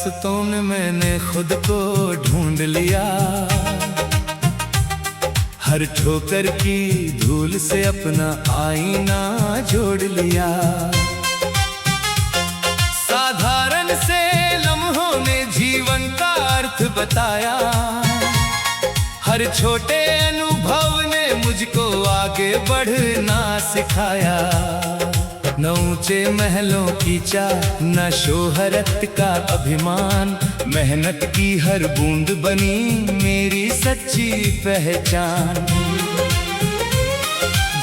रास्तों में मैंने खुद को ढूंढ लिया, हर ठोकर की धूल से अपना आईना जोड़ लिया। साधारण से लम्हों ने जीवन का अर्थ बताया, हर छोटे अनुभव ने मुझको आगे बढ़ना सिखाया। न ऊंचे महलों की चाह, न शोहरत का अभिमान, मेहनत की हर बूंद बनी मेरी सच्ची पहचान।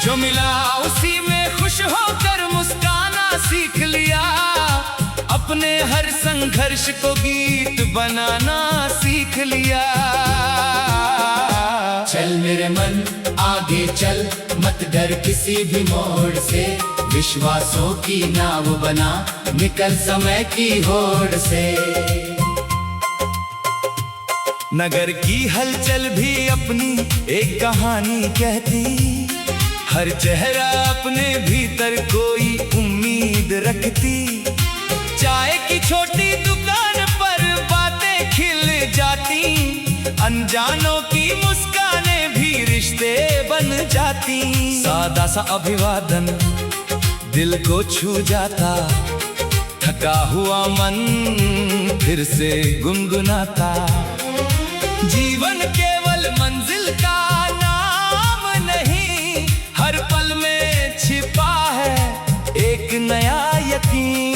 जो मिला उसी में खुश होकर मुस्काना सीख लिया, अपने हर संघर्ष को गीत बनाना सीख लिया। चल मेरे मन आगे चल, मत डर किसी भी मोड़ से, विश्वासों की नाव बना निकल समय की होड़ से। नगर की हलचल भी अपनी एक कहानी कहती, हर चेहरा अपने भीतर कोई उम्मीद रखती। चाय की छोटी दुकान पर बातें खिल जाती, अनजानों की मुस्कानें भी रिश्ते बन जाती। सादा सा अभिवादन दिल को छू जाता, थका हुआ मन फिर से गुनगुनाता। जीवन केवल मंजिल का नाम नहीं, हर पल में छिपा है एक नया यकीन।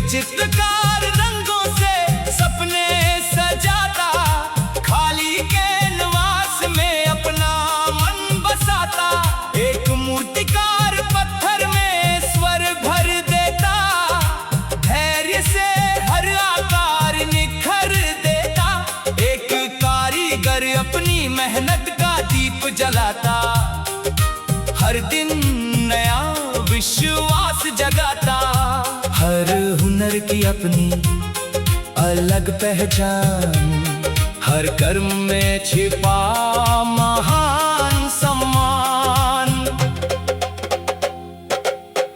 चित्रकार रंगों से सपने सजाता, खाली कैनवास में अपना मन बसाता। एक मूर्तिकार पत्थर में स्वर भर देता, धैर्य से हर आकार निखर देता। एक कारीगर अपनी मेहनत का दीप जलाता, हर दिन नया विश्वास जगाता। हर हुनर की अपनी अलग पहचान, हर कर्म में छिपा महान सम्मान।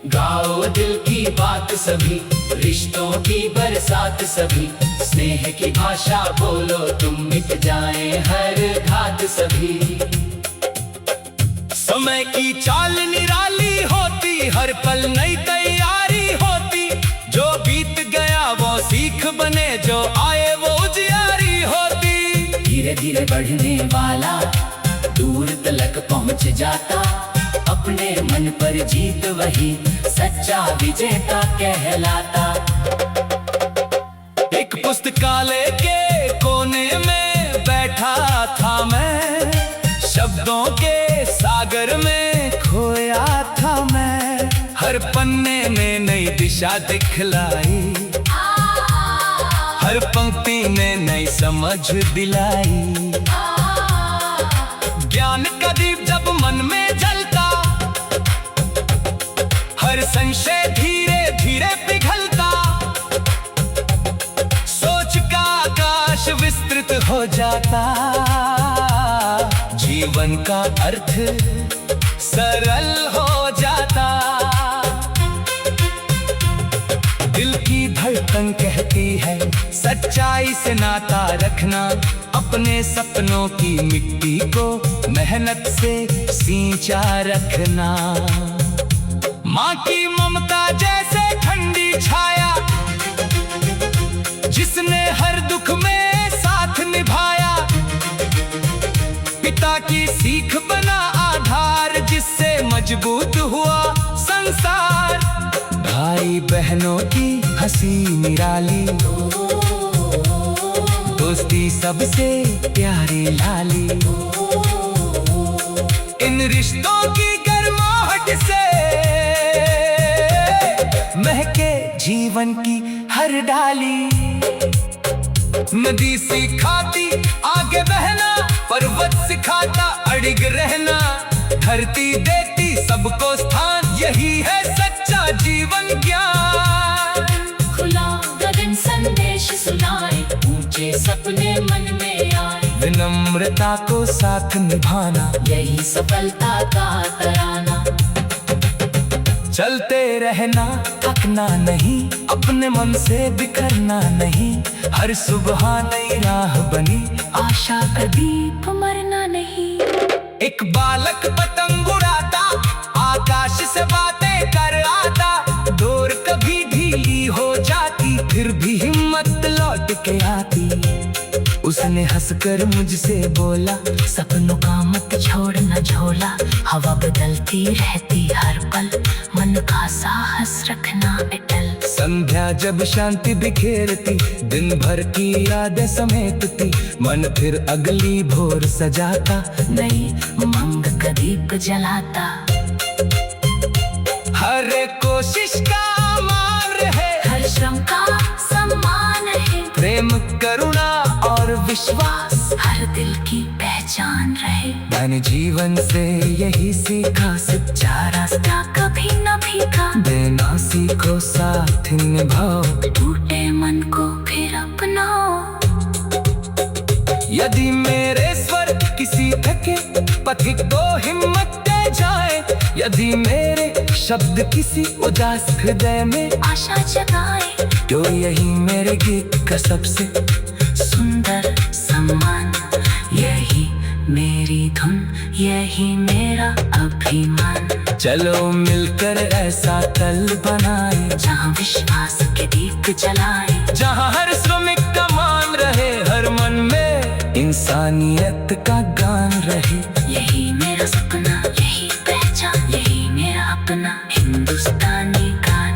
गाओ दिल की बात सभी, रिश्तों की बरसात सभी, स्नेह की भाषा बोलो तुम, मिट जाए हर घात सभी। समय की चाल निराली होती, हर पल नई तैयारी होती। जो बीत गया वो सीख बने, जो आए वो उजियारी होती। धीरे धीरे बढ़ने वाला दूर तलक पहुंच जाता, अपने मन पर जीत वही सच्चा विजेता कहलाता। एक पुस्तकालय के कोने में बैठा था मैं, शब्दों के सागर में खोया था मैं। हर पन्ने में नई दिशा दिखलाई, हर पंक्ति में नई समझ दिलाई। ज्ञान का दीप जब मन में जलता, हर संशय धीरे धीरे पिघलता। सोच का आकाश विस्तृत हो जाता, जीवन का अर्थ सरल हो जाता। दिल की धड़कन कहती है सच्चाई से नाता रखना, अपने सपनों की मिट्टी को मेहनत से सींचा रखना। माँ की ममता जैसे ठंडी छाया, जिसने हर दुख में साथ निभाया। पिता की सीख बना आधार, जिससे मजबूत हुआ संसार। भाई बहनों की हंसी निराली, दोस्ती सबसे प्यारी लाली। इन रिश्तों की गर्माहट से महके जीवन की हर डाली। नदी सिखाती आगे बहना, पर्वत सिखाता अड़िग रहना। धरती देती सबको स्थान, यही है सच्चा जीवन ज्ञान। खुला गगन संदेश सुनाए, ऊंचे सपने मन में विनम्रता को साथ निभाना, यही सफलता का तराना। चलते रहना, थकना नहीं, अपने मन से बिखरना नहीं, हर सुबह नई राह बनी, आशा कभी मरना नहीं। एक बालक पतंग उड़ाता, आकाश से बातें कर आता, डोर कभी ढीली हो जाती, फिर भी हिम्मत लौट के आती। उसने हंसकर मुझसे बोला, सपनों का मत छोड़ना झोला, हवा बदलती रहती हर पल, मन का साहस रखना अटल। संध्या जब शांति बिखेरती, दिन भर की यादें समेटती, मन फिर अगली भोर सजाता, नई उमंग का दीप जलाता। हर कोशिश का मान रहे, हर श्रम का सम्मान है, प्रेम करुणा और विश्वास हर दिल की पहचान रहे। मैंने जीवन से यही सीखा, सच्चा रास्ता कभी न भीगा, देना सीखो साथ निभाओ, टूटे मन को फिर अपनाओ। यदि मेरे स्वर किसी थके पथिक को हिम्मत दे जाए, यदि मेरे शब्द किसी उदास हृदय में आशा जगाए, तो यही मेरे गीत का सबसे सुंदर सम्मान। यही मेरी धुन, यही मेरा अभिमान। चलो मिलकर ऐसा तल बनाए, जहाँ विश्वास के दीप जलाए, जहाँ हर श्रमिक का मान रहे, हर मन में इंसानियत का गान रहे। यही मेरा सपना, यही पहचान, यही मेरा अपना हिंदुस्तानी गान।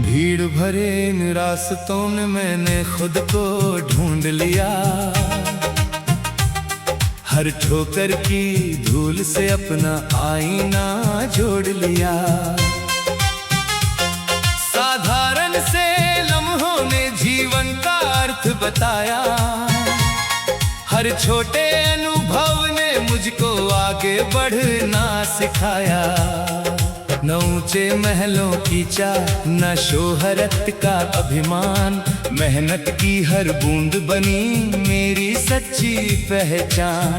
भीड़ भरे इन रास्तों में मैंने खुद को ढूंढ लिया, हर ठोकर की धूल से अपना आईना जोड़ लिया। साधारण से लम्हों ने जीवन का अर्थ बताया, हर छोटे अनुभव ने मुझको आगे बढ़ना सिखाया। न ऊंचे महलों की चाह, न शोहरत का अभिमान, मेहनत की हर बूंद बनी मेरी सच्ची पहचान।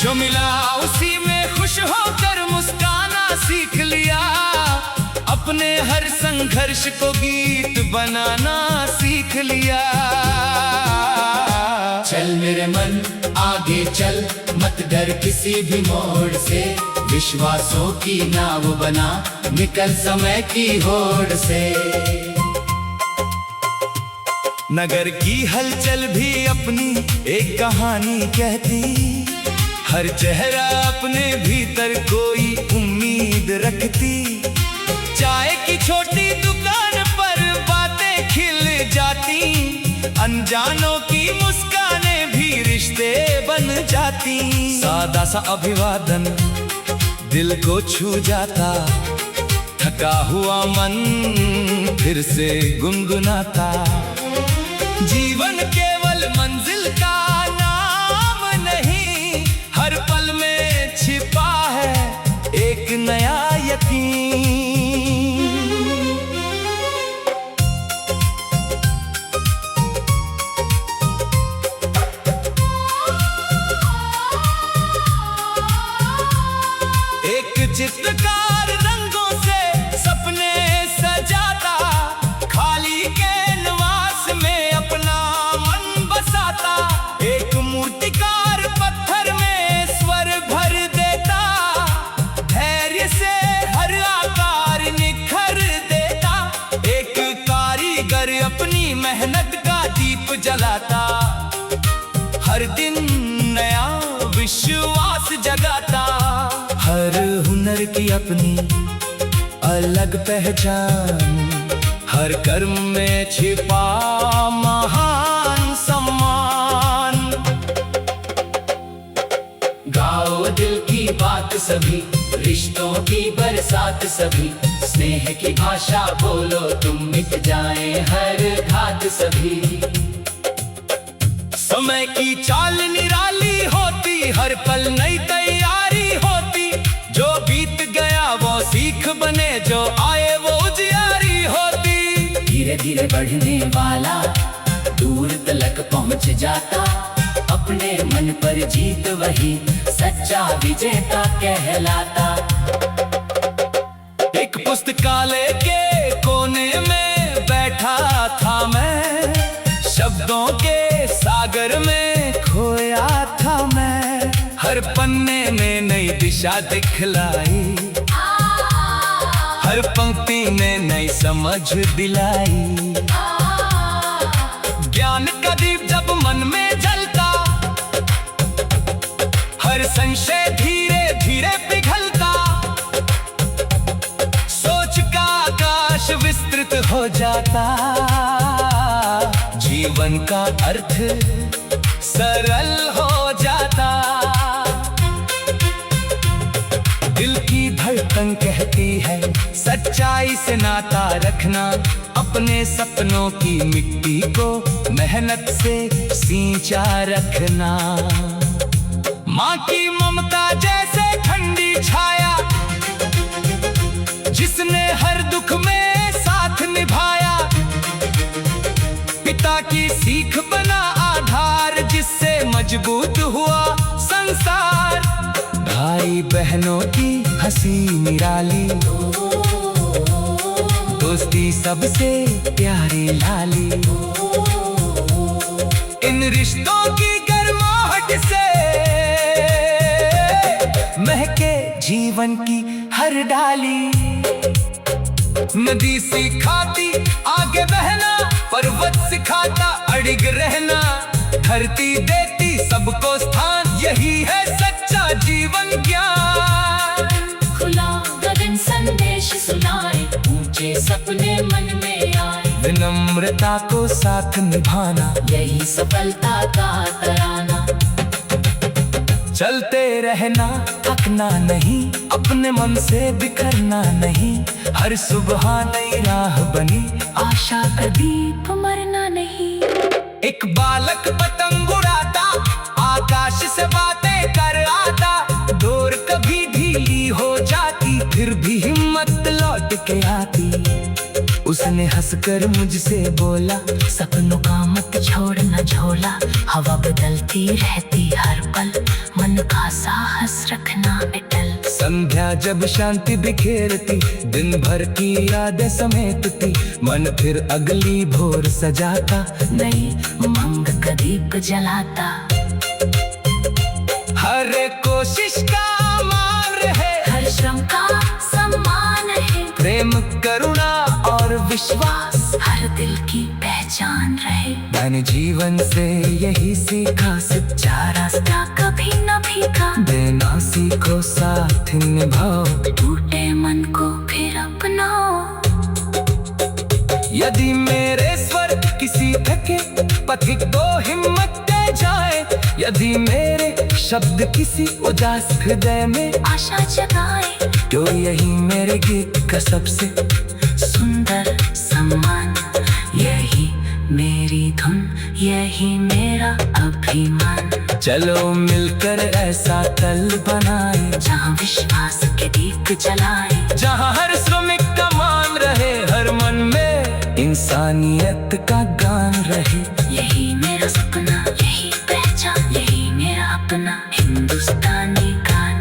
जो मिला उसी में खुश होकर मुस्काना सीख लिया, अपने हर संघर्ष को गीत बनाना सीख लिया। चल मेरे मन आगे चल, मत डर किसी भी मोड़ से, विश्वासों की नाव बना, निकल समय की होड़ से। नगर की हलचल भी अपनी एक कहानी कहती, हर चेहरा अपने भीतर कोई उम्मीद रखती। चाय की छोटी दुकान पर बातें खिल जाती, अनजानों की मुस्कानें भी रिश्ते बन जाती। सादा सा अभिवादन दिल को छू जाता, थका हुआ मन फिर से गुनगुनाता। जीवन केवल मंजिल का नाम नहीं, हर पल में छिपा है एक नया यकीन। एक चित्रकार रंगों से सपने सजाता, खाली कैनवास में अपना मन बसाता। एक मूर्तिकार पत्थर में स्वर भर देता, धैर्य से हर आकार निखर देता। एक कारीगर अपनी मेहनत का दीप जलाता, हर दिन नया विश्वास जगाता। हर हुनर की अपनी अलग पहचान, हर कर्म में छिपा महान सम्मान। सभी, रिश्तों की बरसात सभी, स्नेह की भाषा बोलो तुम, मिट जाए हर घात सभी। समय की चाल निराली होती, हर पल नई तैयारी होती, जो बीत गया वो सीख बने, जो आए वो उजियारी होती। धीरे धीरे बढ़ने वाला दूर तलक पहुंच जाता, अपने मन पर जीत वही सच्चा विजेता कहलाता। एक पुस्तकालय के कोने में बैठा था मैं, शब्दों के सागर में खोया था मैं, हर पन्ने में नई दिशा दिखलाई, हर पंक्ति में नई समझ दिलाई। ज्ञान का दीप जब मन में जलता, हर संशय धीरे धीरे पिघलता, सोच का आकाश विस्तृत हो जाता, जीवन का अर्थ सरल हो जाता। दिल की धड़कन कहती है सच्चाई से नाता रखना, अपने सपनों की मिट्टी को मेहनत से सींचा रखना। माँ की ममता जैसे ठंडी छाया, जिसने हर दुख में साथ निभाया, पिता की सीख बना आधार, जिससे मजबूत हुआ संसार। भाई बहनों की हंसी निराली, दोस्ती सबसे प्यारी लाली, इन रिश्तों की गर्माहट से महके जीवन की हर डाली। नदी सिखाती आगे बहना, पर्वत सिखाता अड़िग रहना, धरती देती सबको स्थान, यही है सच्चा जीवन ज्ञान। खुला गगन संदेश सुनाए, ऊंचे सपने मन में आए, विनम्रता को साथ निभाना, यही सफलता का तराना। चलते रहना थकना नहीं, अपने मन से बिखरना नहीं, हर सुबह नई राह बनी, आशा का दीप मरना नहीं। एक बालक पतंग उड़ाता, आकाश से बातें कर आता, डोर कभी ढीली हो जाती, फिर भी हिम्मत लौट के आती। उसने हंसकर मुझसे बोला, सपनों का मत छोड़ना झोला, हवा बदलती रहती हर पल, मन का साहस रखना अटल। संध्या जब शांति बिखेरती, दिन भर की यादें समेटती, मन फिर अगली भोर सजाता, नई उमंग का दीप जलाता। हर कोशिश का मान रहे, हर श्रम का सम्मान है, प्रेम करुणा और विश्वास हर दिल की पहचान रहे। मैंने जीवन से यही सीखा, सच्चा रास्ता कभी न भीगा, देना सीखो साथ निभाओ, टूटे मन को फिर अपनाओ। यदि मेरे स्वर किसी थके पथिक को हिम्मत दे जाए, यदि मेरे शब्द किसी उदास हृदय में आशा जगाए, तो यही मेरे गीत का सबसे सुंदर सम्मान, यही मेरी धुन, यही मेरा अभिमान। चलो मिलकर ऐसा तल बनाए, जहाँ विश्वास के दीप जलाए, जहाँ हर श्रमिक का मान रहे, हर मन में इंसानियत का गान रहे। यही मेरा सपना, यही पहचान, यही मेरा अपना हिंदुस्तानी गान।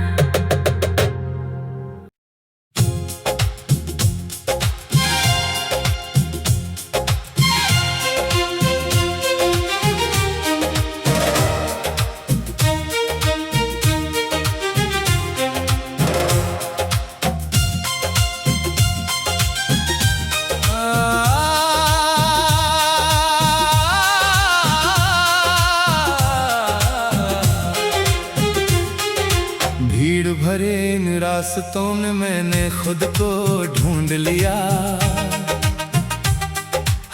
भीड़ भरे इन रास्तों में मैंने खुद को ढूंढ लिया,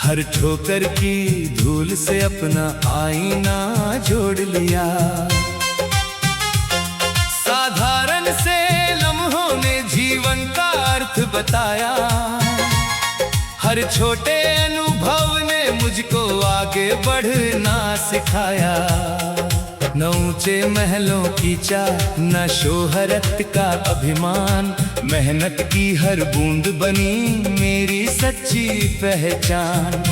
हर ठोकर की धूल से अपना आईना जोड़ लिया। साधारण से बताया। हर छोटे अनुभव ने मुझको आगे बढ़ना सिखाया। न ऊंचे महलों की चाह, न शोहरत का अभिमान, मेहनत की हर बूंद बनी मेरी सच्ची पहचान।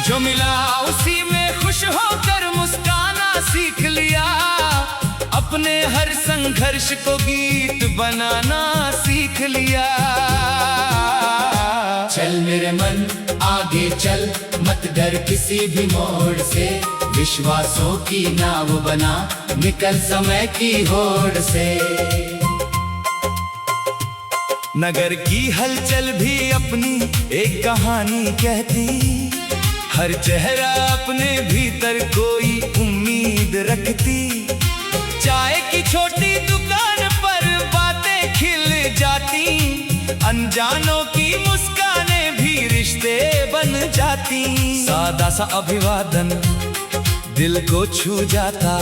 जो मिला उसी में खुश होकर मुस्काना सीख लिया, अपने हर संघर्ष को गीत बनाना सीख लिया। चल मेरे मन आगे चल, मत डर किसी भी मोड़ से, विश्वासों की नाव बना, निकल समय की होड़ से। नगर की हलचल भी अपनी एक कहानी कहती, हर चेहरा अपने भीतर कोई उम्मीद रखती। चाय की छोटी दुकान पर बातें खिल जाती, अनजानों की मुस्कानें भी रिश्ते बन जाती। सादा सा अभिवादन दिल को छू जाता,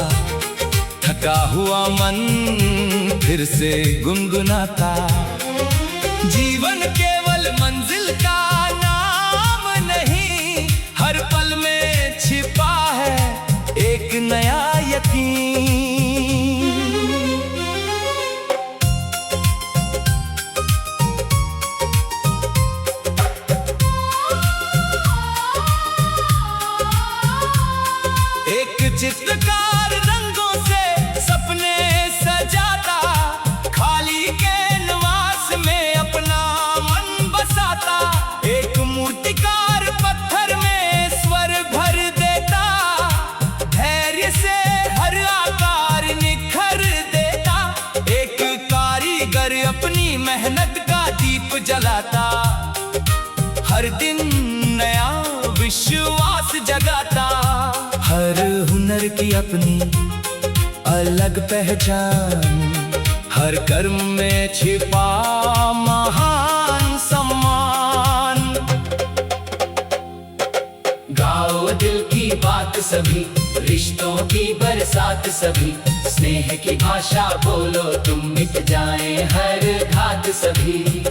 थका हुआ मन फिर से गुनगुनाता। जीवन केवल मंजिल का नाम नहीं, हर पल में छिपा है एक नया यकीन। एक चित्रकार रंगों से सपने सजाता, खाली कैनवास में अपना मन बसाता। एक मूर्तिकार पत्थर में स्वर भर देता, धैर्य से हर आकार निखर देता। एक कारीगर अपनी मेहनत का दीप जलाता, हर दिन नया विश्वास जगाता। हर हुनर की अपनी अलग पहचान, हर कर्म में छिपा महान सम्मान। गाओ दिल की बात सभी, रिश्तों की बरसात सभी, स्नेह की भाषा बोलो तुम, मिट जाए हर घात सभी।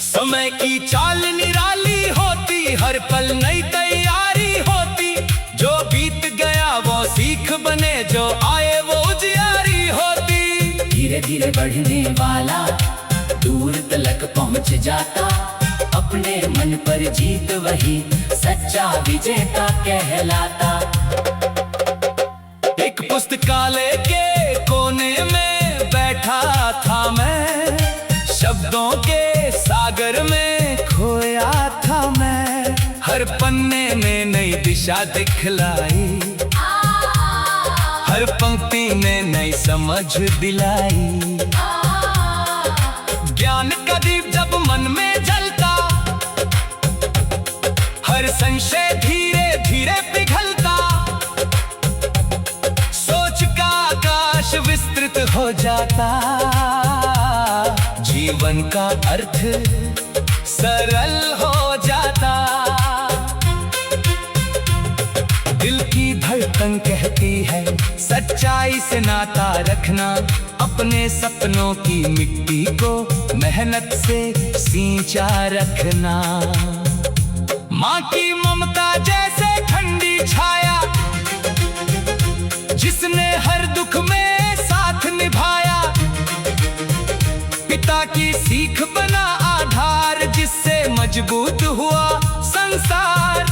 समय की चाल निराली होती, हर पल नई तैयारी होती। जो बीत गया वो सीख बने, जो आए वो उजियारी होती। धीरे धीरे बढ़ने वाला दूर तलक पहुंच जाता, अपने मन पर जीत वही सच्चा विजेता कहलाता। एक पुस्तकालय के कोने में बैठा था मैं, शब्दों के सागर में खोया था मैं। हर पन्ने में नई दिशा दिखलाई, हर पंक्ति ने नई समझ दिलाई। ज्ञान का दीप जब मन में जलता, हर संशय धीरे धीरे पिघलता। सोच का आकाश विस्तृत हो जाता, जीवन का अर्थ सरल हो जाता। दिल की धड़कन कहती है सच्चाई से नाता रखना, अपने सपनों की मिट्टी को मेहनत से सींचा रखना। माँ की ममता जैसे ठंडी छाया, जिसने हर दुख में साथ निभाया। पिता की सीख बना आधार, जिससे मजबूत हुआ संसार।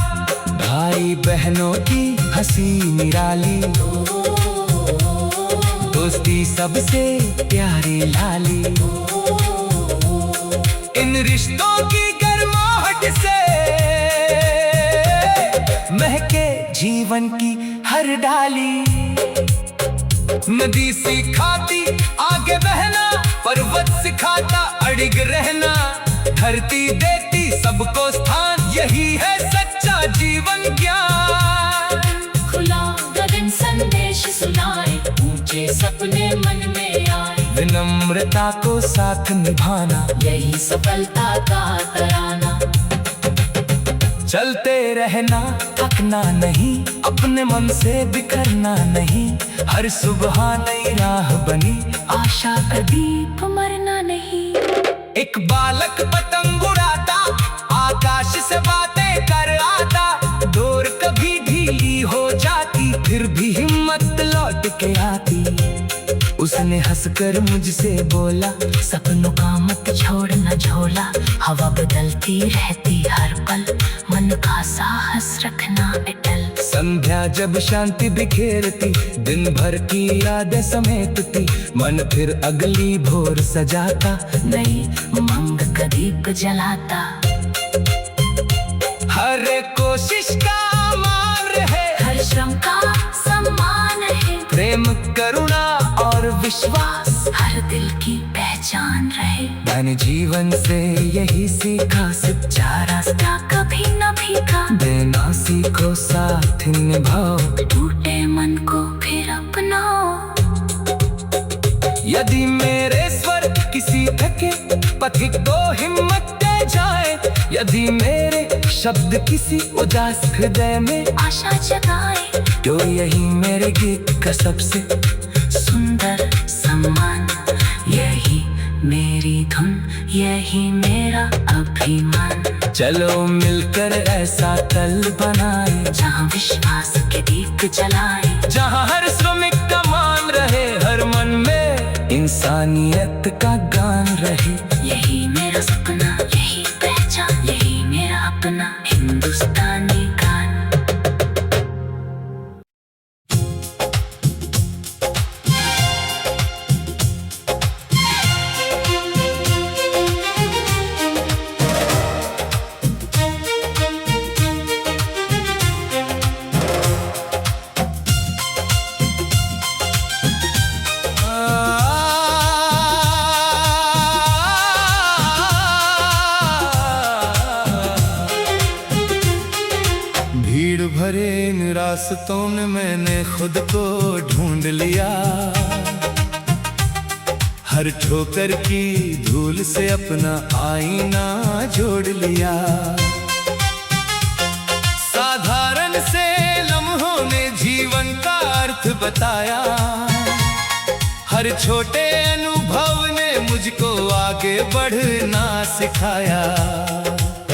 भाई बहनों की हंसी निराली, दोस्ती सबसे प्यारी लाली। इन रिश्तों की गर्माहट से महके जीवन की हर डाली। नदी सिखाती आगे बहना, पर्वत सिखाता अड़िग रहना। धरती देती सबको स्थान, यही है सच्चा जीवन ज्ञान। खुला गगन संदेश सुनाए, ऊंचे सपने मन में आए। विनम्रता को साथ निभाना, यही सफलता का तराना। चलते रहना, थकना नहीं, अपने मन से बिखरना नहीं। हर सुबह नई राह बनी, आशा का दीप मरना एक बालक पतंग उड़ाता, आकाश से बातें कर आता। डोर कभी ढीली हो जाती, फिर भी हिम्मत लौट के आती। उसने हंसकर मुझसे बोला, सपनों का मत छोड़ना झोला, हवा बदलती रहती हर पल, मन का साहस रखना अटल। संध्या जब शांति बिखेरती, दिन भर की यादें समेटती, मन फिर अगली भोर सजाता, नई उमंग का दीप जलाता। हर कोशिश का मान रहे, हर श्रम का सम्मान है, प्रेम करुणा और विश्वास हर दिल की पहचान रहे। मैंने जीवन से यही सीखा, सच्चा रास्ता कभी न भीगा, देना सीखो साथ निभाओ, टूटे मन को फिर अपनाओ। यदि मेरे स्वर किसी थके पथिक को हिम्मत दे जाए, यदि मेरे शब्द किसी उदास हृदय में आशा जगाए, तो यही मेरे गीत का सबसे सुंदर सम्मान। यही मेरी धुन, यही मेरा अभिमान। चलो मिलकर ऐसा तल बनाए, जहाँ विश्वास के दीप जलाए, जहाँ हर श्रमिक का मान रहे, हर मन में इंसानियत का गान रहे। यही मेरा सपना, यही पहचान, यही मेरा अपना हिंदुस्तानी गान। भीड़ भरे इन रास्तों में मैंने खुद को ढूंढ लिया, हर ठोकर की धूल से अपना आईना जोड़ लिया। साधारण से लम्हों ने जीवन का अर्थ बताया, हर छोटे अनुभव ने मुझको आगे बढ़ना सिखाया।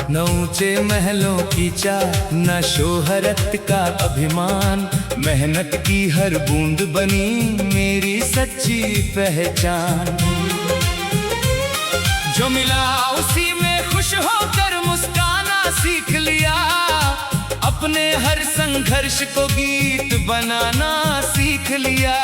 न ऊंचे महलों की चाह, न शोहरत का अभिमान, मेहनत की हर बूंद बनी मेरी सच्ची पहचान। जो मिला उसी में खुश होकर मुस्काना सीख लिया, अपने हर संघर्ष को गीत बनाना सीख लिया।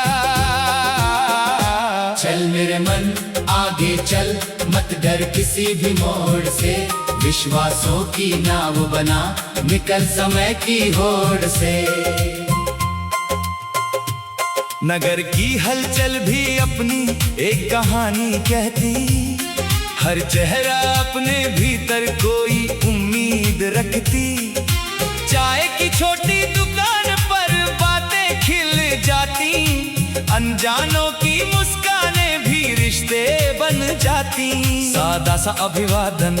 चल मेरे मन आगे चल, मत डर किसी भी मोड़ से, विश्वासों की नाव बना, निकल समय की होड़ से। नगर की हलचल भी अपनी एक कहानी कहती, हर चेहरा अपने भीतर कोई उम्मीद रखती। चाय की छोटी दुकान पर बातें खिल जाती, अनजानों की मुस्कानें भी रिश्ते बन जाती। सादा सा अभिवादन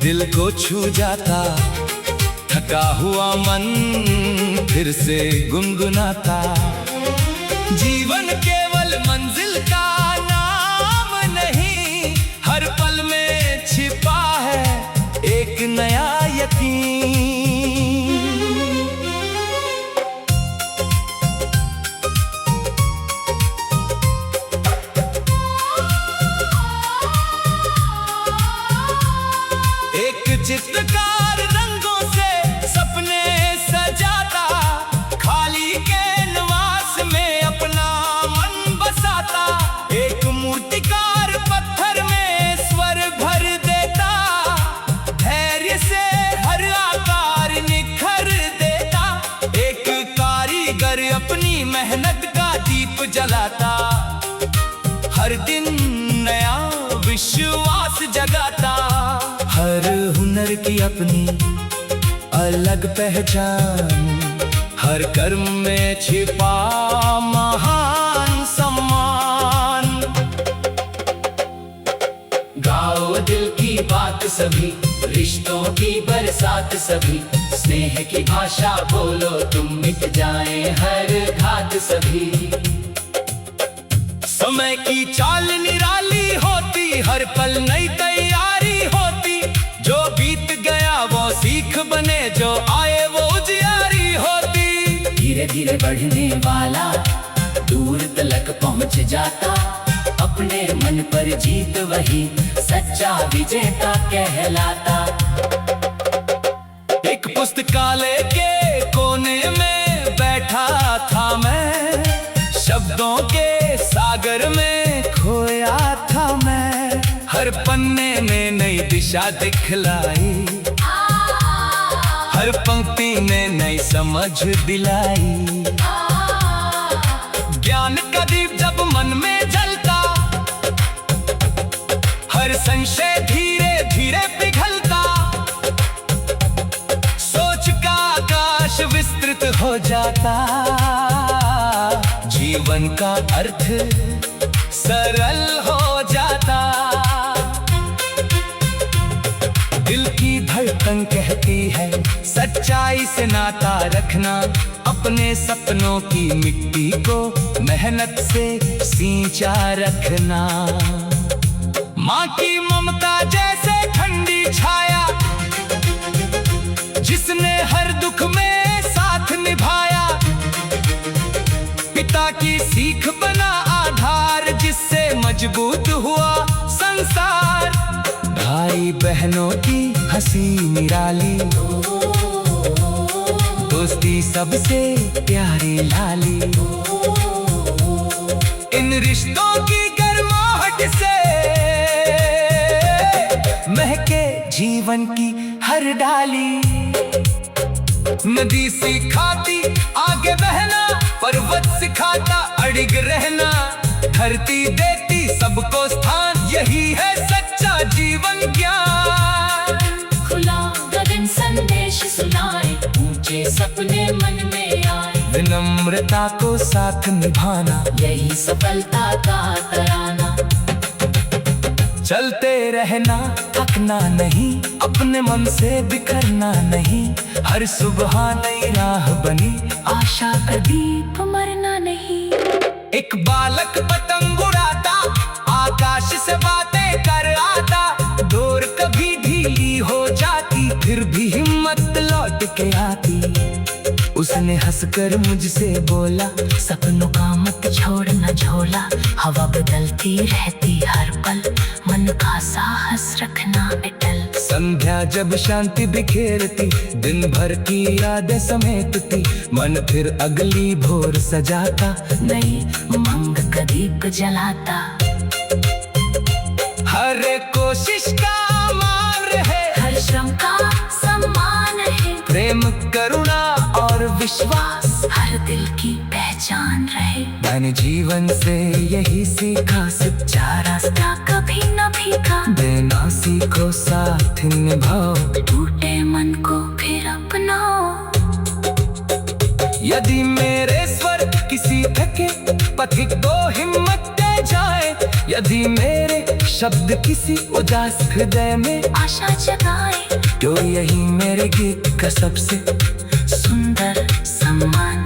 दिल को छू जाता, थका हुआ मन फिर से गुनगुनाता। जीवन केवल मंजिल का नाम नहीं, हर पल में छिपा है एक नया यकीन। एक चित्रकार रंगों से सपने सजाता, खाली कैनवास में अपना मन बसाता। एक मूर्तिकार पत्थर में स्वर भर देता, धैर्य से हर आकार निखर देता। एक कारीगर अपनी मेहनत का दीप जलाता, हर दिन नया विश्वास जगाता। हर हुनर की अपनी अलग पहचान, हर कर्म में छिपा महान सम्मान। गाओ दिल की बात सभी, रिश्तों की बरसात सभी, स्नेह की भाषा बोलो तुम, मिट जाए हर घात सभी। समय की चाल निराली होती हर पल नई तैयारी होती। जो बीत गया वो सीख बने, जो आए वो उजियारी होती। धीरे धीरे बढ़ने वाला दूर तलक पहुंच जाता। अपने मन पर जीत वही सच्चा विजेता कहलाता। एक पुस्तकालय के कोने में बैठा था मैं, शब्दों के सागर में खोया था मैं। हर पन्ने में नई दिशा दिखलाई, हर पंक्ति में नई समझ दिलाई। ज्ञान का दीप जब मन में जलता, हर संशय धीरे धीरे पिघलता। सोच का आकाश विस्तृत हो जाता। जीवन का अर्थ सरल हो जाता। दिल की धड़कन कहती है सच्चाई से नाता रखना। अपने सपनों की मिट्टी को मेहनत से सींचा रखना। माँ की ममता जैसे ठंडी छाया, जिसने हर दुख में साथ निभाया। पिता की सीख बना आधार, जिससे मजबूत हुआ संसार। भाई बहनों की हंसी निराली, दोस्ती सबसे प्यारी लाली। इन रिश्तों की गर्माहट से महके जीवन की हर डाली। नदी सिखाती आगे बहना, पर्वत सिखाता अड़िग रहना। धरती देती सबको स्थान, यही है सच्चा जीवन ज्ञान। खुला गगन संदेश सुनाए, ऊंचे सपने मन में आए। विनम्रता को साथ निभाना, यही सफलता का तराना। चलते रहना थकना नहीं, अपने मन से बिखरना नहीं। हर सुबह नई राह बनी, आशा का दीप मरना नहीं। एक बालक पतंग उड़ाता, आकाश से बातें कर आता। डोर कभी ढीली हो जाती, फिर भी हिम्मत लौट के आती। उसने हंसकर मुझसे बोला, सपनों का मत छोड़ना झोला। हवा बदलती रहती हर पल, मन का साहस रखना अटल। संध्या जब शांति बिखेरती, दिन भर की यादें समेटती। मन फिर अगली भोर सजाता, नई उमंग का दीप जलाता। हर कोशिश का मान रहे, हर श्रम का सम्मान है। प्रेम करुणा और विश्वास हर दिल की पहचान रहे। मैंने जीवन से यही सीखा, सच्चा रास्ता कभी न भीगा। देना सीखो साथ निभाओ, टूटे मन को फिर अपनाओ। यदि मेरे स्वर किसी थके पथिक को हिम्मत दे जाए। यदि मेरे शब्द किसी उदास हृदय में आशा जगाए। तो यही मेरे गीत का सबसे सुंदर सम्मान।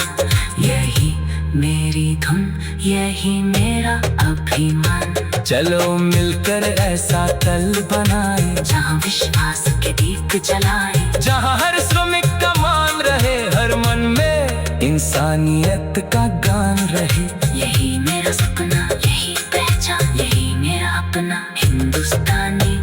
यही मेरी धुन, यही मेरा अभिमान। चलो मिलकर ऐसा तल बनाए, जहाँ विश्वास के दीप जलाए। जहाँ हर श्रमिक का मान रहे, हर मन में इंसानियत का गान रहे। यही मेरा सपना, यही पहचान, यही मेरा अपना हिंदुस्तानी।